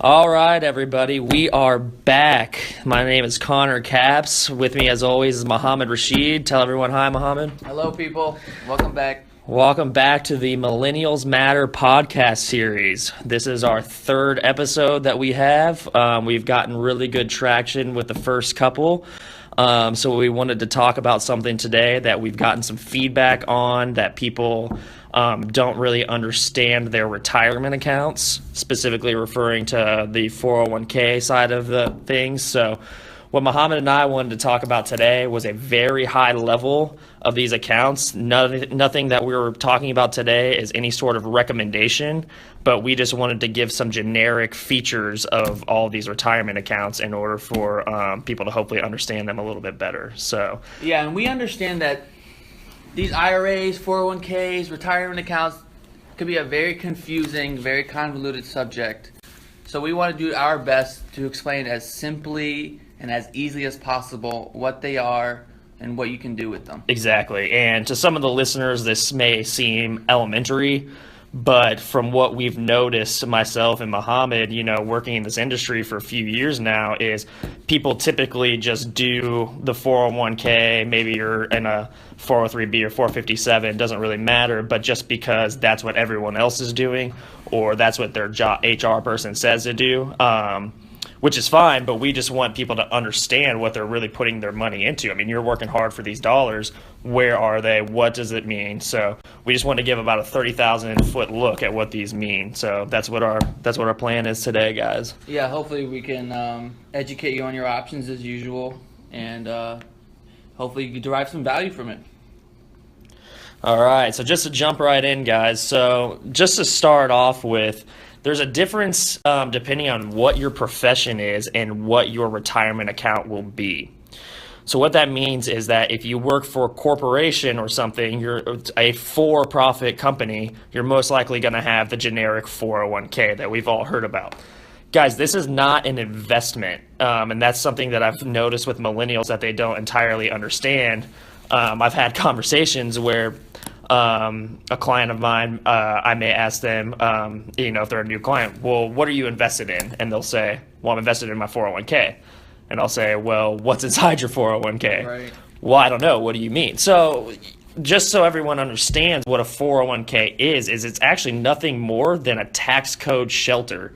All right, everybody, we are back. My name is Connor Caps. With me, as always, is Mohammad Rashid. Tell everyone hi, Mohammad. Hello, people. Welcome back. Welcome back to the Millennials Matter podcast series. This is our third episode that we have. We've gotten really good traction with the first couple. So we wanted to talk about something today that we've gotten some feedback on, that people don't really understand their retirement accounts, specifically referring to the 401k side of the things. So what Mohammad and I wanted to talk about today was a very high level of these accounts. Nothing that we were talking about today is any sort of recommendation, but we just wanted to give some generic features of all these retirement accounts in order for people to hopefully understand them a little bit better. So yeah, and we understand that these IRAs, 401ks, retirement accounts could be a very confusing, very convoluted subject. So we want to do our best to explain as simply and as easily as possible what they are and what you can do with them. Exactly. And to some of the listeners, this may seem elementary, but from what we've noticed, myself and Mohammed, working in this industry for a few years now, is people typically just do the 401k, maybe you're in a 403b or 457, doesn't really matter, but just because that's what everyone else is doing, or that's what their HR person says to do, which is fine, but we just want people to understand what they're really putting their money into. I mean, you're working hard for these dollars. Where are they? What does it mean? So we just want to give about a 30,000-foot look at what these mean. So that's what our plan is today, guys. Yeah, hopefully we can educate you on your options as usual, and hopefully you can derive some value from it. All right, so just to jump right in, guys. So just to start off with, there's a difference depending on what your profession is and what your retirement account will be. So what that means is that if you work for a corporation or something, you're a for-profit company, you're most likely going to have the generic 401k that we've all heard about. Guys, this is not an investment, and that's something that I've noticed with millennials that they don't entirely understand. I've had conversations where a client of mine, I may ask them, if they're a new client, well, what are you invested in? And they'll say, well, I'm invested in my 401k. And I'll say, well, what's inside your 401k? Right. Well, I don't know. What do you mean? So just so everyone understands what a 401k is it's actually nothing more than a tax code shelter.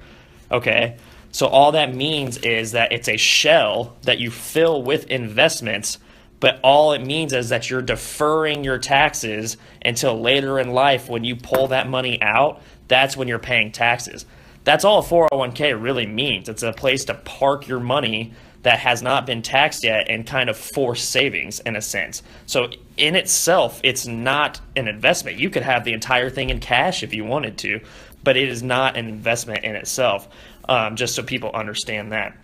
Okay. So all that means is that it's a shell that you fill with investments, but all it means is that you're deferring your taxes until later in life. When you pull that money out, that's when you're paying taxes. That's all a 401k really means. It's a place to park your money that has not been taxed yet and kind of force savings in a sense. So in itself, it's not an investment. You could have the entire thing in cash if you wanted to, but it is not an investment in itself, just so people understand that.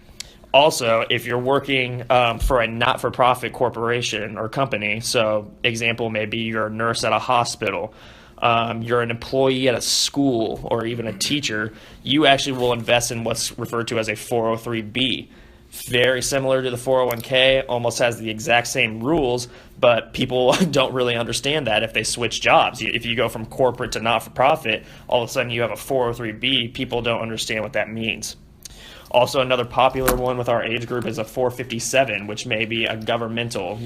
Also, if you're working for a not-for-profit corporation or company, so example, maybe you're a nurse at a hospital, you're an employee at a school, or even a teacher, you actually will invest in what's referred to as a 403b. Very similar to the 401k, almost has the exact same rules, but people don't really understand that if they switch jobs. If you go from corporate to not-for-profit, all of a sudden you have a 403b, people don't understand what that means. Also, another popular one with our age group is a 457, which may be a governmental,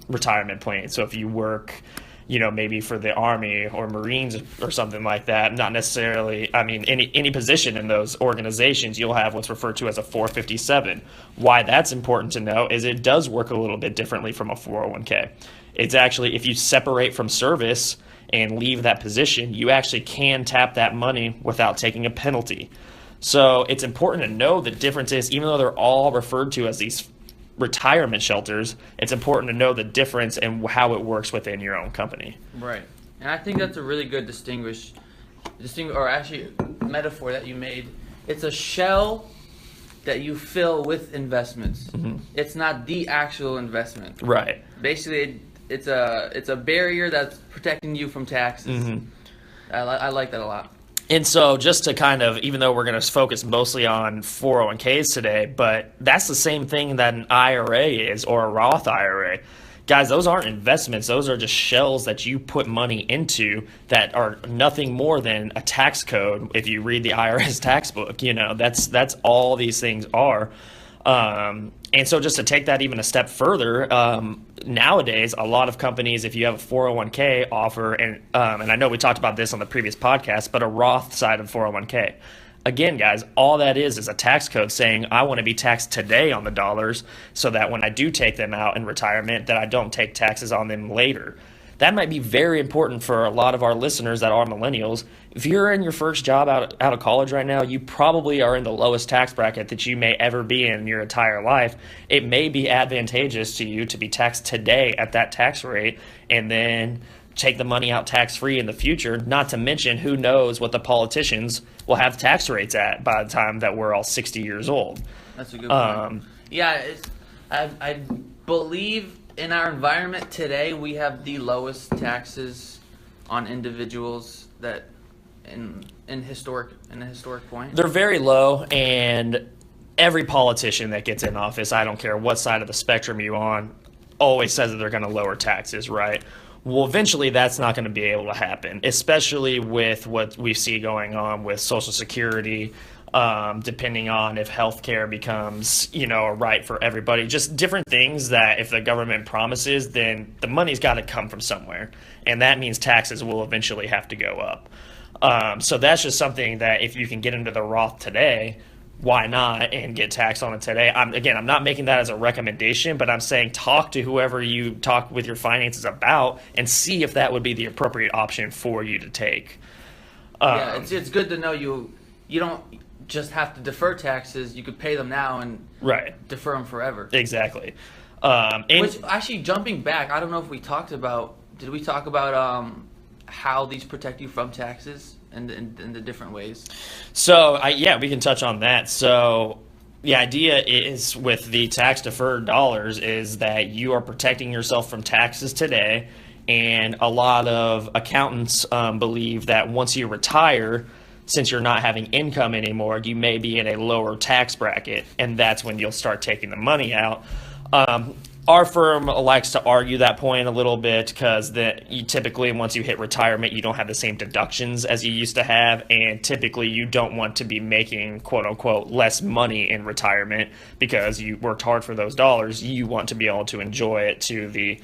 retirement plan. So if you work, maybe for the Army or Marines or something like that, not necessarily, any position in those organizations, you'll have what's referred to as a 457. Why that's important to know is it does work a little bit differently from a 401k. It's actually, if you separate from service and leave that position, you actually can tap that money without taking a penalty. So it's important to know the differences, even though they're all referred to as these retirement shelters, it's important to know the difference and how it works within your own company. Right. And I think that's a really good metaphor that you made. It's a shell that you fill with investments. Mm-hmm. It's not the actual investment. Right. Basically, it's a barrier that's protecting you from taxes. Mm-hmm. I like that a lot. And so just to kind of, even though we're going to focus mostly on 401ks today, but that's the same thing that an IRA is, or a Roth IRA. Guys, those aren't investments. Those are just shells that you put money into that are nothing more than a tax code. If you read the IRS tax book, that's all these things are. And so just to take that even a step further, nowadays, a lot of companies, if you have a 401k offer, and I know we talked about this on the previous podcast, but a Roth side of 401k. Again, guys, all that is a tax code saying I want to be taxed today on the dollars so that when I do take them out in retirement, that I don't take taxes on them later. That might be very important for a lot of our listeners that are millennials. If you're in your first job out of college right now, you probably are in the lowest tax bracket that you may ever be in your entire life. It may be advantageous to you to be taxed today at that tax rate and then take the money out tax-free in the future, not to mention who knows what the politicians will have tax rates at by the time that we're all 60 years old. That's a good point. I believe in our environment today, we have the lowest taxes on individuals that in a historic point. They're very low, and every politician that gets in office, I don't care what side of the spectrum you're on, always says that they're going to lower taxes, right? Well, eventually that's not going to be able to happen, especially with what we see going on with Social Security, depending on if healthcare becomes, a right for everybody. Just different things that if the government promises, then the money's got to come from somewhere. And that means taxes will eventually have to go up. So that's just something that if you can get into the Roth today, why not, and get taxed on it today. I'm not making that as a recommendation, but I'm saying talk to whoever you talk with your finances about and see if that would be the appropriate option for you to take. It's good to know you don't just have to defer taxes. You could pay them now and defer them forever. Exactly. Which, actually, jumping back, I don't know if we talked about, did we talk about how these protect you from taxes in the different ways? So, we can touch on that. So, the idea is with the tax deferred dollars is that you are protecting yourself from taxes today, and a lot of accountants believe that once you retire, since you're not having income anymore, you may be in a lower tax bracket, and that's when you'll start taking the money out. Our firm likes to argue that point a little bit because you typically, once you hit retirement, you don't have the same deductions as you used to have, and typically you don't want to be making, quote-unquote, less money in retirement because you worked hard for those dollars. You want to be able to enjoy it to the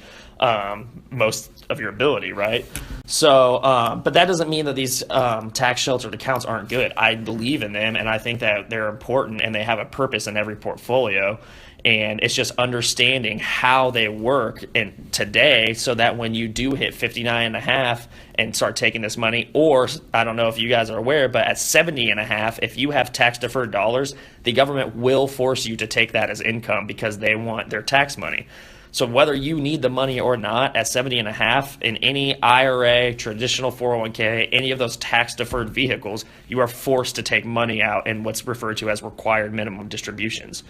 most of your ability, right? So, but that doesn't mean that these tax-sheltered accounts aren't good. I believe in them, and I think that they're important, and they have a purpose in every portfolio. And it's just understanding how they work today so that when you do hit 59 and a half and start taking this money, or I don't know if you guys are aware, but at 70 and a half, if you have tax deferred dollars, the government will force you to take that as income because they want their tax money. So whether you need the money or not, at 70 and a half, in any IRA, traditional 401k, any of those tax deferred vehicles, you are forced to take money out in what's referred to as required minimum distributions.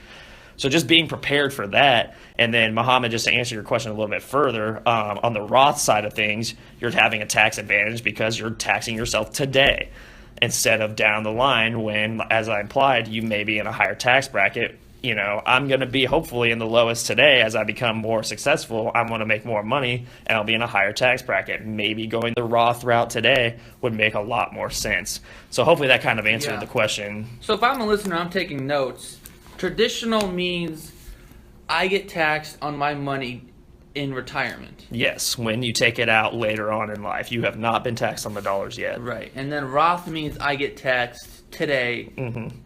So just being prepared for that. And then, Mohammed, just to answer your question a little bit further, on the Roth side of things, you're having a tax advantage because you're taxing yourself today instead of down the line when, as I implied, you may be in a higher tax bracket. I'm going to be hopefully in the lowest today. As I become more successful, I want to make more money, and I'll be in a higher tax bracket. Maybe going the Roth route today would make a lot more sense. So hopefully that kind of answered the question. So if I'm a listener, I'm taking notes. Traditional means I get taxed on my money in retirement. Yes, when you take it out later on in life. You have not been taxed on the dollars yet. Right. And then Roth means I get taxed today,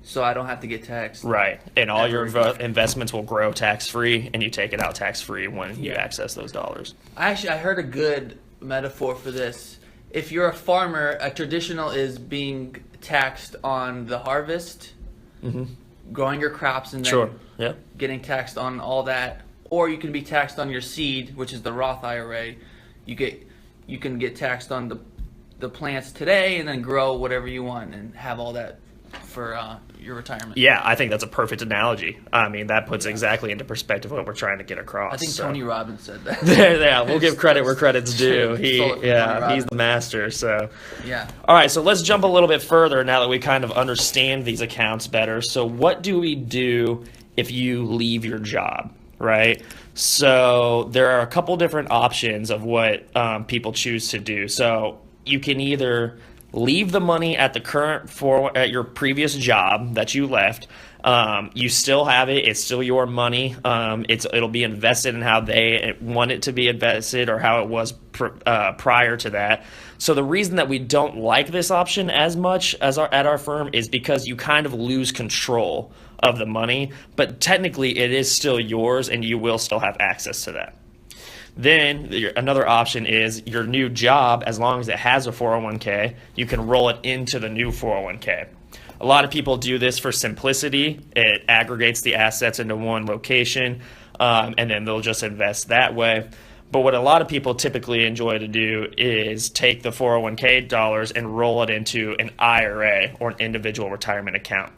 so I don't have to get taxed. Right. And all your investments will grow tax-free, and you take it out tax-free when you access those dollars. I heard a good metaphor for this. If you're a farmer, a traditional is being taxed on the harvest, growing your crops, and then getting taxed on all that. Or you can be taxed on your seed, which is the Roth IRA. You can get taxed on the plants today and then grow whatever you want and have all that for your retirement. Yeah, I think that's a perfect analogy. I mean, that puts exactly into perspective what we're trying to get across. I think Tony Robbins said that. Yeah, we'll give credit where credit's due. He's the master. So all right, so let's jump a little bit further now that we kind of understand these accounts better. So what do we do if you leave your job? right? So there are a couple different options of what people choose to do. So you can either leave the money at at your previous job that you left. You still have it. It's still your money. It'll be invested in how they want it to be invested or how it was prior to that. So the reason that we don't like this option as much as at our firm is because you kind of lose control of the money, but technically it is still yours and you will still have access to that. Then another option is your new job, as long as it has a 401k, you can roll it into the new 401k. A lot of people do this for simplicity. It aggregates the assets into one location, and then they'll just invest that way. But what a lot of people typically enjoy to do is take the 401k dollars and roll it into an IRA or an individual retirement account.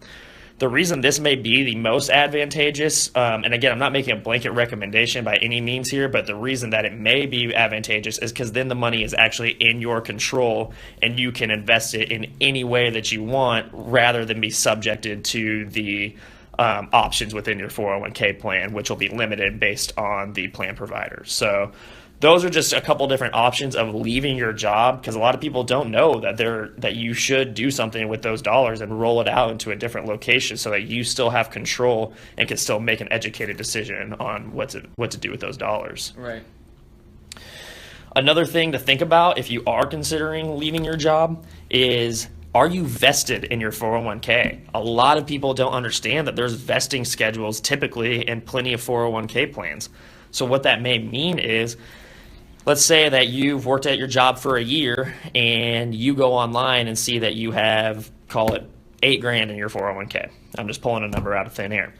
The reason this may be the most advantageous, and again, I'm not making a blanket recommendation by any means here, but the reason that it may be advantageous is because then the money is actually in your control and you can invest it in any way that you want rather than be subjected to the options within your 401k plan, which will be limited based on the plan provider. So those are just a couple different options of leaving your job, because a lot of people don't know that you should do something with those dollars and roll it out into a different location so that you still have control and can still make an educated decision on what to do with those dollars. Right. Another thing to think about if you are considering leaving your job is, are you vested in your 401k? A lot of people don't understand that there's vesting schedules typically in plenty of 401k plans. So what that may mean is, let's say that you've worked at your job for a year and you go online and see that you have, call it $8,000 in your 401k. I'm just pulling a number out of thin air.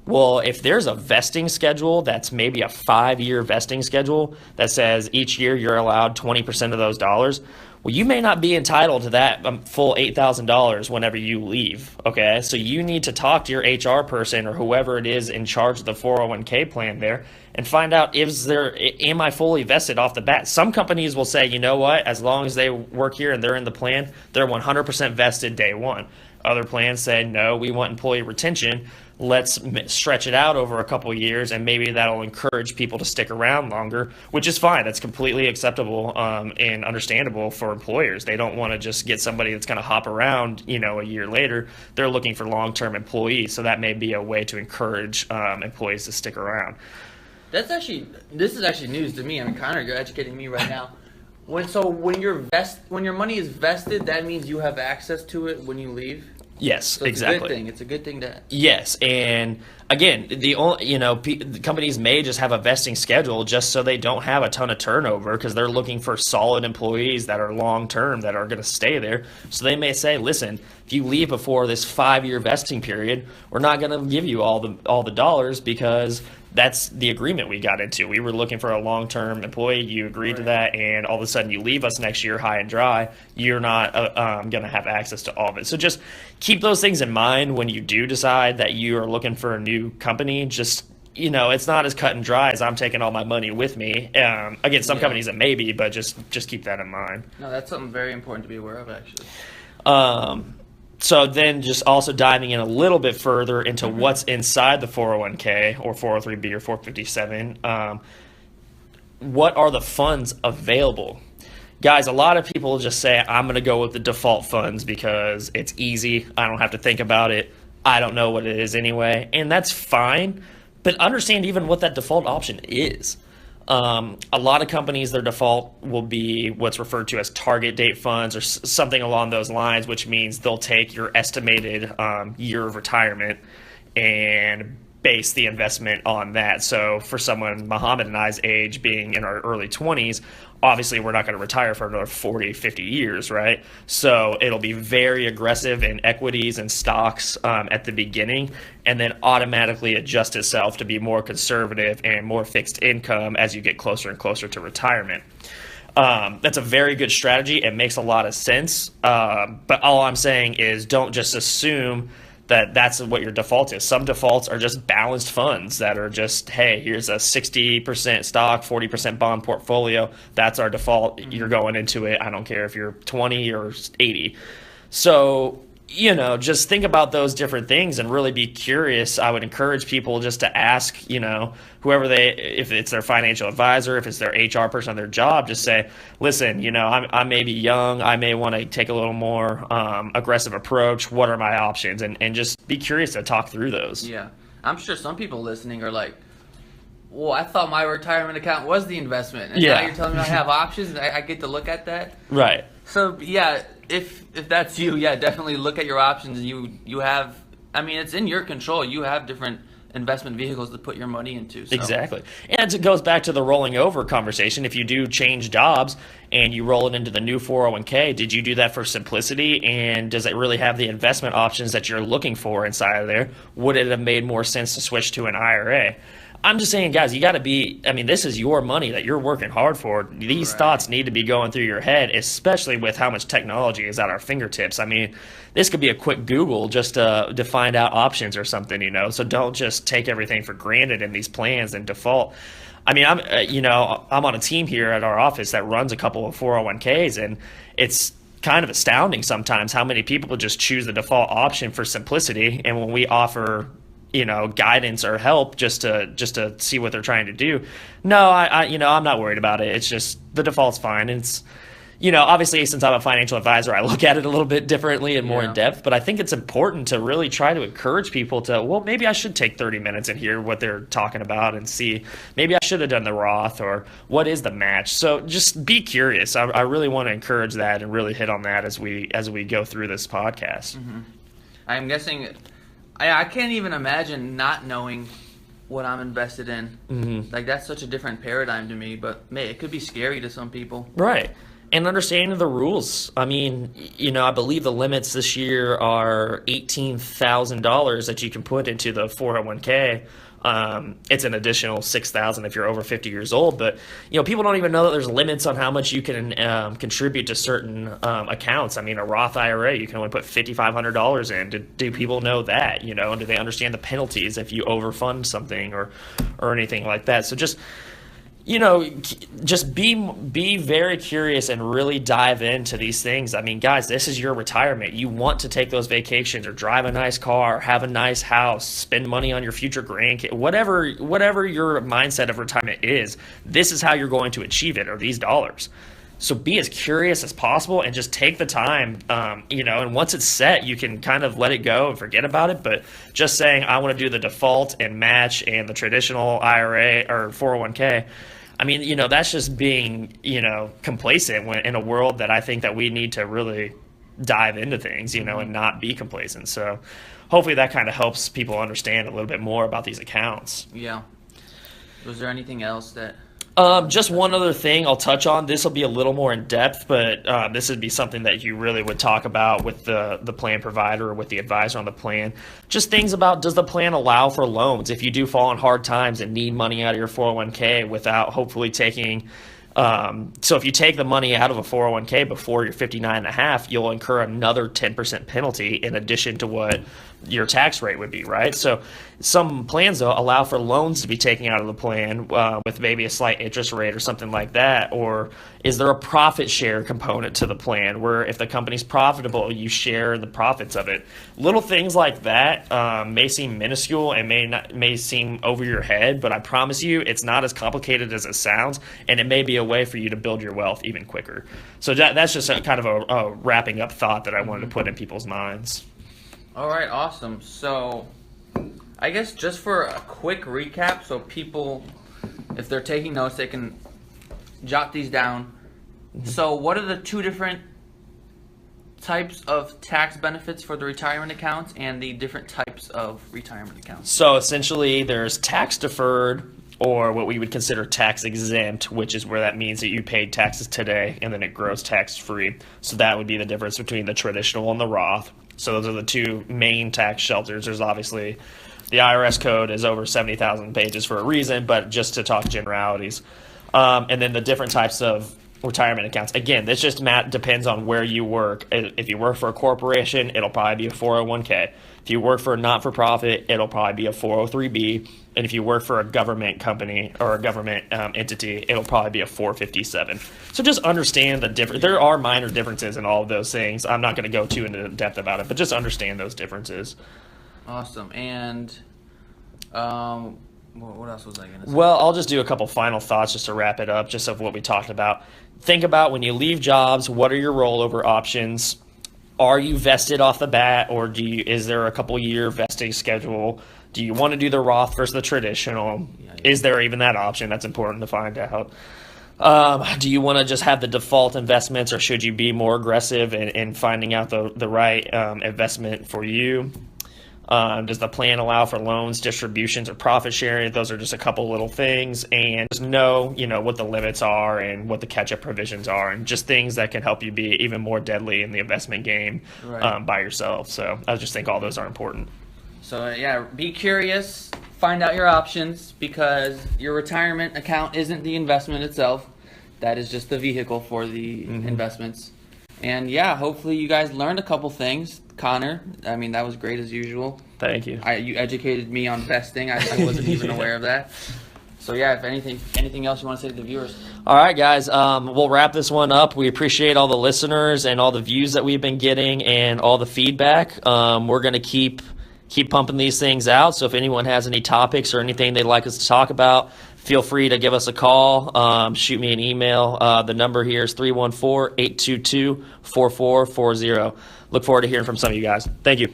Well, if there's a vesting schedule that's maybe a 5-year vesting schedule that says each year you're allowed 20% of those dollars, well, you may not be entitled to that full $8,000 whenever you leave, okay? So you need to talk to your HR person or whoever it is in charge of the 401k plan there and find out, am I fully vested off the bat? Some companies will say, you know what, as long as they work here and they're in the plan, they're 100% vested day one. Other plans say, no, we want employee retention. Let's stretch it out over a couple of years, and maybe that'll encourage people to stick around longer, which is fine. That's completely acceptable and understandable for employers. They don't want to just get somebody that's going to hop around, a year later. They're looking for long-term employees, so that may be a way to encourage employees to stick around. This is actually news to me. I mean, Connor, you're educating me right now. When your money is vested, that means you have access to it when you leave. Yes, so exactly. It's a good thing. It's a good thing to. Yes, and again, the companies may just have a vesting schedule just so they don't have a ton of turnover, because they're looking for solid employees that are long term, that are going to stay there. So they may say, listen, if you leave before this 5-year vesting period, we're not going to give you all the dollars, because that's the agreement we got into. We were looking for a long-term employee. You agreed to that, and all of a sudden you leave us next year high and dry. You're not going to have access to all of it. So just keep those things in mind when you do decide that you are looking for a new company. Just, it's not as cut and dry as I'm taking all my money with me. Again, some companies it may be, but just keep that in mind. No, that's something very important to be aware of, actually. So then just also diving in a little bit further into what's inside the 401k or 403b or 457, what are the funds available? Guys, a lot of people just say, I'm going to go with the default funds because it's easy. I don't have to think about it. I don't know what it is anyway. And that's fine, but understand even what that default option is. A lot of companies, their default will be what's referred to as target date funds or something along those lines, which means they'll take your estimated year of retirement and base the investment on that. So for someone Muhammad and I's age, being in our early 20s, obviously we're not going to retire for another 40, 50 years, right? So it'll be very aggressive in equities and stocks at the beginning, and then automatically adjust itself to be more conservative and more fixed income as you get closer and closer to retirement. That's a very good strategy. It makes a lot of sense. But all I'm saying is, don't just assume that that's what your default is. Some defaults are just balanced funds that are just, hey, here's a 60% stock, 40% bond portfolio. That's our default. You're going into it. I don't care if you're 20 or 80. So just think about those different things and really be curious. I would encourage people just to ask, whoever if it's their financial advisor, if it's their HR person on their job, just say, listen, I may be young. I may want to take a little more aggressive approach. What are my options? And just be curious to talk through those. Yeah. I'm sure some people listening are like, well, I thought my retirement account was the investment. And now you're telling me I have options and I get to look at that? Right. So, yeah, if that's you, yeah, definitely look at your options. You have, it's in your control. You have different investment vehicles to put your money into. So. Exactly. And it goes back to the rolling over conversation. If you do change jobs and you roll it into the new 401k, did you do that for simplicity? And does it really have the investment options that you're looking for inside of there? Would it have made more sense to switch to an IRA? I'm just saying, guys, you got to be, this is your money that you're working hard for. These thoughts need to be going through your head, especially with how much technology is at our fingertips. This could be a quick Google just to find out options or something, So don't just take everything for granted in these plans and default. I'm on a team here at our office that runs a couple of 401ks, and it's kind of astounding sometimes how many people just choose the default option for simplicity. And when we offer guidance or help just to see what they're trying to do. No, I'm not worried about it. It's just the default's fine. It's, obviously since I'm a financial advisor, I look at it a little bit differently and more in depth, but I think it's important to really try to encourage people to, well, maybe I should take 30 minutes and hear what they're talking about and see, maybe I should have done the Roth or what is the match. So just be curious. I really want to encourage that and really hit on that as we go through this podcast. Mm-hmm. I'm guessing I can't even imagine not knowing what I'm invested in. Mm-hmm. Like, that's such a different paradigm to me, but it could be scary to some people. Right. And understanding the rules. I believe the limits this year are $18,000 that you can put into the 401k. It's an additional $6,000 if you're over 50 years old, but people don't even know that there's limits on how much you can contribute to certain accounts. A Roth IRA, you can only put $5,500 in. Do people know that? And do they understand the penalties if you overfund something or anything like that? So just be very curious and really dive into these things. Guys, this is your retirement. You want to take those vacations or drive a nice car, have a nice house, spend money on your future grandkids, whatever your mindset of retirement is, this is how you're going to achieve it, or these dollars. So be as curious as possible and just take the time, and once it's set, you can kind of let it go and forget about it. But just saying, I want to do the default and match and the traditional IRA or 401k, that's just being, complacent in a world that I think that we need to really dive into things, and not be complacent. So hopefully that kind of helps people understand a little bit more about these accounts. Yeah. Was there anything else that... Just one other thing I'll touch on. This will be a little more in depth, but this would be something that you really would talk about with the plan provider or with the advisor on the plan. Just things about, does the plan allow for loans if you do fall in hard times and need money out of your 401k without hopefully taking so if you take the money out of a 401k before you're 59 and a half, you'll incur another 10% penalty in addition to what your tax rate would be, right? So some plans, though, allow for loans to be taken out of the plan with maybe a slight interest rate or something like that. Or is there a profit share component to the plan where if the company's profitable, you share the profits of it? Little things like that may seem minuscule and may seem over your head, but I promise you it's not as complicated as it sounds, and it may be a way for you to build your wealth even quicker. So that's just kind of a wrapping up thought that I wanted to put in people's minds. All right, awesome. So I guess just for a quick recap, so people, if they're taking notes, they can jot these down. Mm-hmm. So what are the two different types of tax benefits for the retirement accounts and the different types of retirement accounts? So essentially there's tax deferred, or what we would consider tax exempt, which is where that means that you paid taxes today and then it grows tax free. So that would be the difference between the traditional and the Roth. So those are the two main tax shelters. There's obviously the IRS code is over 70,000 pages for a reason, but just to talk generalities. And then the different types of retirement accounts. Again, this just depends on where you work. If you work for a corporation, it'll probably be a 401k. If you work for a not-for-profit, it'll probably be a 403b. And if you work for a government company or a government entity, it'll probably be a 457. So just understand the difference. There are minor differences in all of those things. I'm not going to go too into depth about it, but just understand those differences. Awesome. And what else was I going to say? Well, I'll just do a couple final thoughts just to wrap it up, just of what we talked about. Think about when you leave jobs, what are your rollover options? Are you vested off the bat, or is there a couple year vesting schedule? Do you want to do the Roth versus the traditional? Is there even that option? That's important to find out. Do you want to just have the default investments, or should you be more aggressive in finding out the right investment for you? Does the plan allow for loans, distributions, or profit sharing? Those are just a couple little things, and just know, what the limits are and what the catch-up provisions are, and just things that can help you be even more deadly in the investment game by yourself. So I just think all those are important. So yeah, be curious, find out your options, because your retirement account isn't the investment itself. That is just the vehicle for the investments. And yeah, hopefully you guys learned a couple things. Connor, I mean, that was great as usual. Thank you. You educated me on vesting. I wasn't even aware of that. So yeah, if anything else you want to say to the viewers? All right, guys, we'll wrap this one up. We appreciate all the listeners and all the views that we've been getting and all the feedback. We're going to keep pumping these things out. So if anyone has any topics or anything they'd like us to talk about, feel free to give us a call, shoot me an email. The number here is 314-822-4440. Look forward to hearing from some of you guys. Thank you.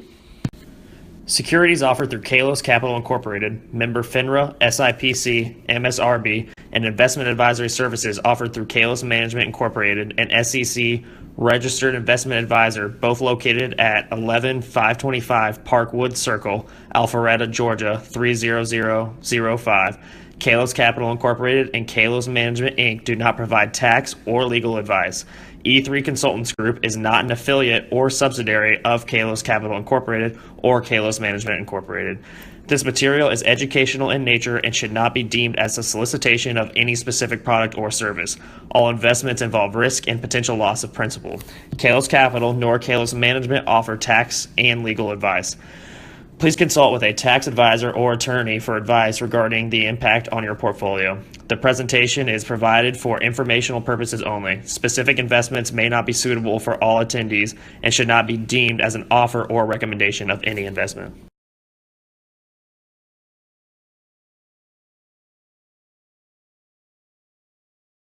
Securities offered through Kalos Capital Incorporated, member FINRA, SIPC, MSRB, and investment advisory services offered through Kalos Management Incorporated, an SEC registered investment advisor, both located at 11525 Parkwood Circle, Alpharetta, Georgia 30005. Kalos Capital Incorporated and Kalos Management Inc. do not provide tax or legal advice. E3 Consultants Group is not an affiliate or subsidiary of Kalos Capital Incorporated or Kalos Management Incorporated. This material is educational in nature and should not be deemed as a solicitation of any specific product or service. All investments involve risk and potential loss of principal. Kalos Capital nor Kalos Management offer tax and legal advice. Please consult with a tax advisor or attorney for advice regarding the impact on your portfolio. The presentation is provided for informational purposes only. Specific investments may not be suitable for all attendees and should not be deemed as an offer or recommendation of any investment.